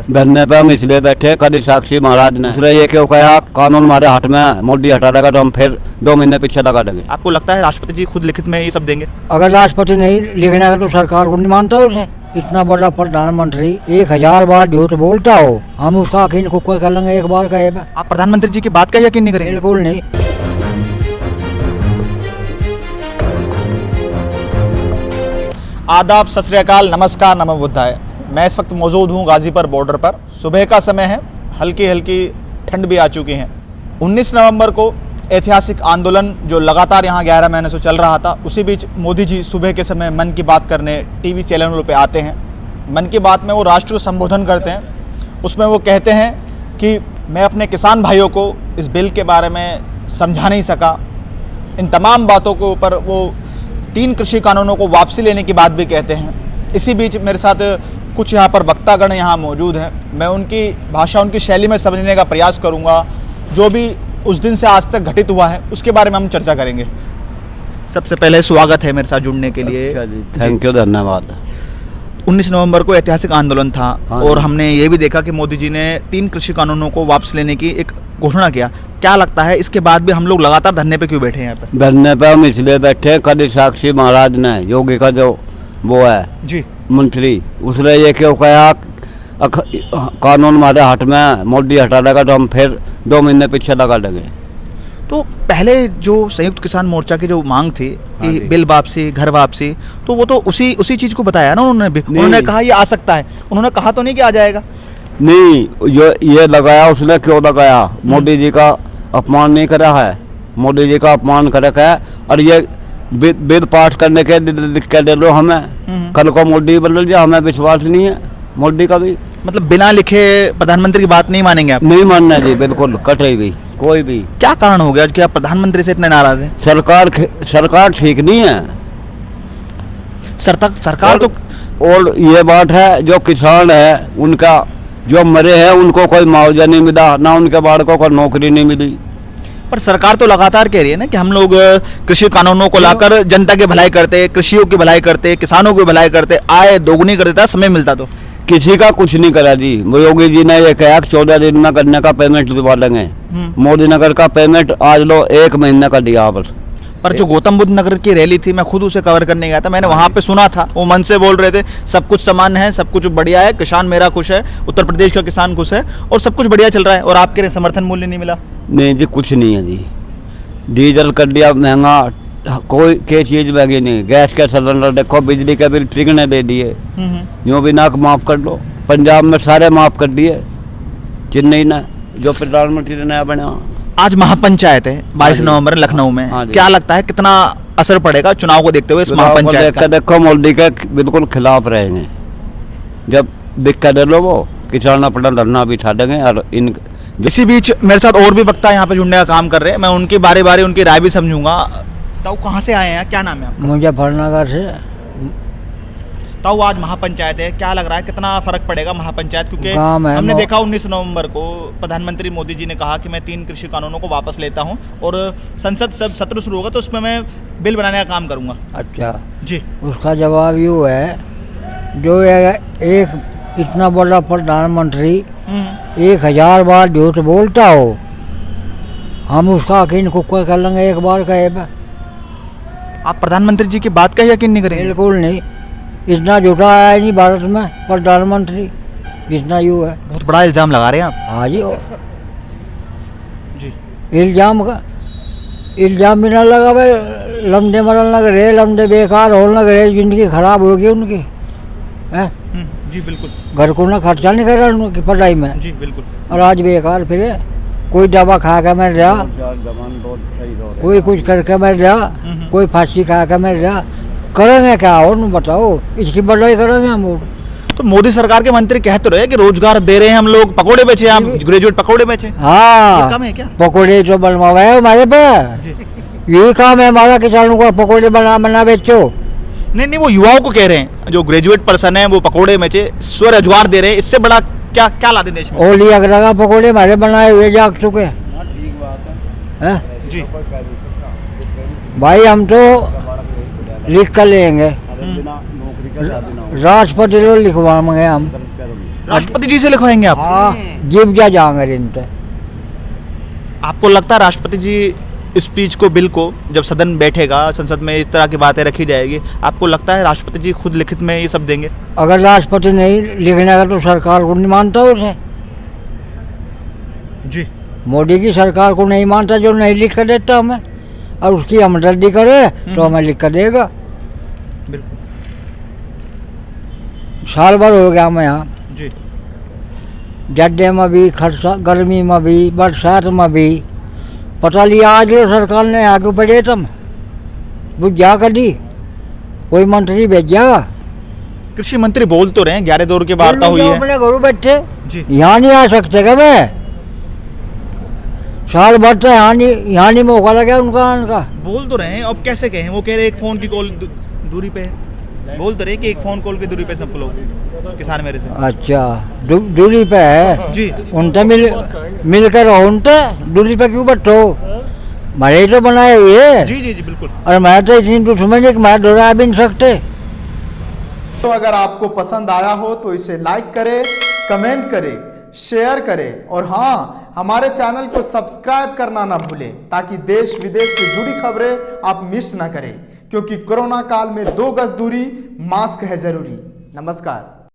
पे? धरने पे हम इसलिए बैठे, कल साक्षी महाराज ने दूसरे ये क्यों कहा कानून हमारे हाथ में, मोदी हटा देगा तो हम फिर 2 महीने पीछे लगा देंगे। आपको लगता है राष्ट्रपति जी खुद लिखित में ये सब देंगे? अगर राष्ट्रपति नहीं लिखना है तो सरकार को नहीं मानता उसे। इतना बड़ा प्रधानमंत्री 1000 बार झूठ बोलता हो, हम उसका यकीन को कोई कर लेंगे एक बार कहे? आप प्रधानमंत्री जी की बात का यकीन नहीं करेंगे? बिल्कुल नहीं। आदाब, सत श्री अकाल, नमस्कार, नमो बुद्धाय। मैं इस वक्त मौजूद हूँ गाजीपुर बॉर्डर पर। सुबह का समय है, हल्की हल्की ठंड भी आ चुकी है। 19 नवंबर को ऐतिहासिक आंदोलन जो लगातार यहाँ 11 महीने से चल रहा था, उसी बीच मोदी जी सुबह के समय मन की बात करने टीवी चैनलों पे आते हैं। मन की बात में वो राष्ट्र को संबोधन करते हैं। उसमें वो कहते हैं कि मैं अपने किसान भाइयों को इस बिल के बारे में समझा नहीं सका। इन तमाम बातों के ऊपर वो 3 कृषि कानूनों को वापसी लेने की बात भी कहते हैं। इसी बीच मेरे साथ कुछ यहाँ पर वक्तागण यहाँ मौजूद हैं। मैं उनकी भाषा, उनकी शैली में समझने का प्रयास करूँगा। जो भी उस दिन से आज तक घटित हुआ है उसके बारे में हम चर्चा करेंगे। सबसे पहले स्वागत है मेरे साथ जुड़ने के लिए। अच्छा जी, थैंक यू, धन्यवाद। 19 नवंबर को ऐतिहासिक आंदोलन था और हमने ये भी देखा कि मोदी जी ने 3 कृषि कानूनों को वापस लेने की एक घोषणा किया। क्या लगता है इसके बाद भी हम लोग लगातार धरने पे क्यों बैठे हैं? यहाँ पे धरने पे हम इसलिए बैठे, कल साक्षी महाराज ने, योगी का जो वो है जी मंत्री, उसने ये क्यों कहा कानून हमारे हाथ में, मोदी हटा देगा तो हम फिर 2 महीने पीछे लगा देंगे। तो पहले जो संयुक्त किसान मोर्चा की जो मांग थी, बिल वापसी, घर वापसी, तो वो तो उसी चीज को बताया ना उन्होंने भी। उन्होंने कहा ये आ सकता है, उन्होंने कहा तो नहीं कि आ जाएगा। नहीं, ये लगाया उसने, क्यों लगाया? मोदी जी का अपमान नहीं करा है, मोदी जी का अपमान कर रखा है। और ये बिल पास करने के लिख के दे लो हमें, कल को मोदी बदल जाए, हमें विश्वास नहीं है मोदी का भी। मतलब बिना लिखे प्रधानमंत्री की बात नहीं मानेंगे आप? नहीं मानना जी, बिल्कुल कटे भी कोई भी। क्या कारण हो गया कि आप प्रधानमंत्री से इतने नाराज हैं? सरकार ठीक नहीं है। सरकार तो और ये बात है, जो किसान है उनका जो मरे हैं उनको कोई मुआवजा नहीं मिला, ना उनके बालकों को नौकरी नहीं मिली। पर सरकार तो लगातार कह रही है ना कि हम लोग कृषि कानूनों को लाकर जनता की भलाई करते, कृषियों की भलाई करते, किसानों की भलाई करते, आय दोगुनी कर देता, समय मिलता। तो किसी का कुछ नहीं करा जी। योगी जी ने ये कहा 14 दिन में करने का पेमेंट दिलवा लेंगे। मोदी नगर का पेमेंट आज लो 1 महीने का दिया बस। पर जो गौतम बुद्ध नगर की रैली थी, मैं खुद उसे कवर करने गया था, मैंने वहाँ पे सुना था, वो मन से बोल रहे थे सब कुछ सामान्य है, सब कुछ बढ़िया है, किसान मेरा खुश है, उत्तर प्रदेश का किसान खुश है और सब कुछ बढ़िया चल रहा है। और आपके समर्थन मूल्य नहीं मिला? नहीं जी, कुछ नहीं है जी। डीजल कर दिया महंगा, कोई के चीज महंगी नहीं। गैस के सिलेंडर देखो, बिजली के बिल ठीक ने दे दिए, यूँ भी नाक माफ कर लो। पंजाब में सारे माफ कर दिए, चेन्नई ने जो प्रधानमंत्री ने नया बना। आज महापंचायत है 22 नवंबर लखनऊ में, क्या लगता है कितना असर पड़ेगा चुनाव को देखते हुए इस महापंचायत का? देखो मोदी के बिल्कुल खिलाफ रहेंगे। जब दिक्कत है लो वो किसान अपना धरना भी उठा देंगे। और इन इसी बीच मेरे साथ और भी वक्ता यहाँ पे जुड़ने का काम कर रहे हैं, मैं उनकी बारी बारी उनकी राय भी समझूंगा। तो कहाँ से आए हैं, क्या नाम है आपका? मुजफ्फरनगर से। तो आज महापंचायत है, क्या लग रहा है कितना फर्क पड़ेगा महापंचायत? क्योंकि हमने देखा 19 नवंबर को प्रधानमंत्री मोदी जी ने कहा कि मैं 3 कृषि कानूनों को वापस लेता हूं और संसद सब सत्र शुरू होगा तो उसमें मैं बिल बनाने का काम करूंगा। अच्छा जी, उसका जवाब यूँ है, जो एक इतना बड़ा प्रधानमंत्री 1000 बार झूठ बोलता हो, हम उसका यकीन को कोई कर लेंगे एक बार कहे? आप प्रधानमंत्री जी की बात का यकीन नहीं करेंगे? बिल्कुल नहीं। इतना झूठा आया नहीं भारत में प्रधानमंत्री जितना यूँ है। बहुत बड़ा इल्जाम लगा रहे हैं आप। हाँ जी, जी। इल्जाम भी ना लगा भाई, लमडे मरल लग रहे, लमडे बेकार हो लग रहे, जिंदगी खराब होगी उनकी है। जी बिल्कुल। घर को ना खर्चा नहीं कर रहा उनकी पढ़ाई में। जी बिल्कुल। और आज बेकार फिर कोई दवा खा के मर रहा, कोई कुछ करके मर रहा, कोई फांसी खा के मर रहा। करेंगे क्या और बताओ, इसकी बढ़ाई करेंगे हम? तो मोदी सरकार के मंत्री कहते रहे कि रोजगार दे रहे हैं हम लोग, पकोड़े बेचे, हम ग्रेजुएट पकोड़े बेचे। हाँ, कम है क्या? पकोड़े तो बनवाए हमारे पे, यही काम है हमारा, किसानों को पकोड़े बना बेचो। नहीं, वो युवाओं को कह रहे हैं, जो ग्रेजुएट पर्सन है वो पकोड़े बेचे, स्वरोजगार दे रहे हैं। इससे बड़ा क्या क्या ला दें देश में? ओली अगरा का पकोड़े हमारे बनाए हुए जाग चुके हैं जी। भाई हम तो लिख कर लेंगे, राष्ट्रपति को लिखवाएंगे हम। राष्ट्रपति जी से लिखवाएंगे आप? हाँ जीप जा जाएंगे इन पे। आपको लगता है राष्ट्रपति जी स्पीच को, बिल को जब सदन बैठेगा, संसद में इस तरह की बातें रखी जाएगी, आपको लगता है राष्ट्रपति जी खुद लिखित में ये सब देंगे? अगर राष्ट्रपति नहीं लिखने का तो सरकार को नहीं मानता उसे। जी। मोदी की सरकार को नहीं मानता, जो नहीं लिख कर देता हमें, और उसकी हमदर्दी करे तो हमें लिख कर देगा। बिल्कुल। साल भर हो गया मैं यहाँ, जी। जड्डे में भी, खरसा गर्मी में भी, बरसात में भी। पता लिया आज लो सरकार ने आगे बढ़े तुम बुझ जा कर दी, कोई मंत्री भेज जाएगा। कृषि मंत्री बोल तो रहे हैं, 11 दौर की वार्ता हुई है। अपने घरों बैठे जी। यहाँ नहीं आ सकते क्या? मैं साल भर तो यहाँ नहीं मौका लगा उनका आने का। बोल तो रहे हैं, अब कैसे कहें? वो कह रहे एक फोन की कॉल दूरी पे है। बोल तो रहे कि एक फोन कॉल की दूरी पे सब लोग किसान मेरे से। अच्छा दूरी पे है जी। उनसे मिलकर रहो, उनसे दूरी पे क्यों बैठो? मरे तो बनाए हुए। जी जी जी बिल्कुल। और मैं तो इतनी दुश्मन है कि मैं दोहरा भी नहीं सकते। तो अगर आपको पसंद आया हो तो इसे लाइक करें, कमेंट करें, शेयर करें और हाँ, हमारे चैनल को सब्सक्राइब करना ना भूलें ताकि देश विदेश से जुड़ी खबरें आप मिस ना करें, क्योंकि कोरोना काल में 2 गज दूरी, मास्क है जरूरी। नमस्कार।